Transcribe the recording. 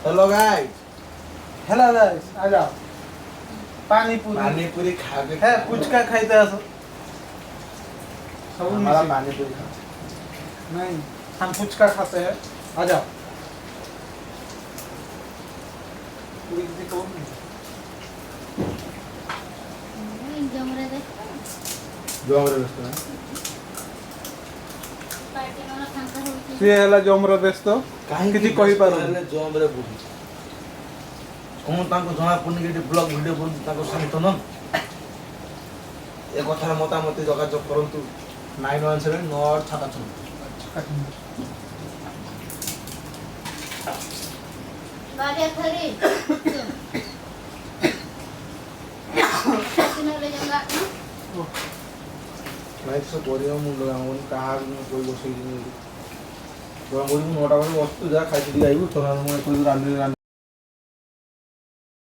Hello guys hello guys आ जाओ पानी पूरी खा के है पुचका खाइते आसो सब हमारा मिसी। पानी पूरी खा नहीं हम पुचका खाते हैं आ जाओ पूरी किसी को नहीं। जमरे जो हमारे दोस्त हैं पार्टी में खांसा होती ସିଏ ହେଲା ଜମର ବ୍ୟସ୍ତ କିଛି କହିପାରୁନି। जो हमारे बुढ़ी कौन तांको जଣା पड़नी के ब्लॉग वीडियो बन तांको शांतन ए कथार मतामत जोगाजोग करंतु 917 नॉट छाता छन गाड़ी खरी किने ले जंगा भाई सब बोरिया मुंड गावन कहा कोई बसई नहीं गरम बोली 9टा बजे वस्तु जा खाई दी आइबु तोरा मैं कोई रांधे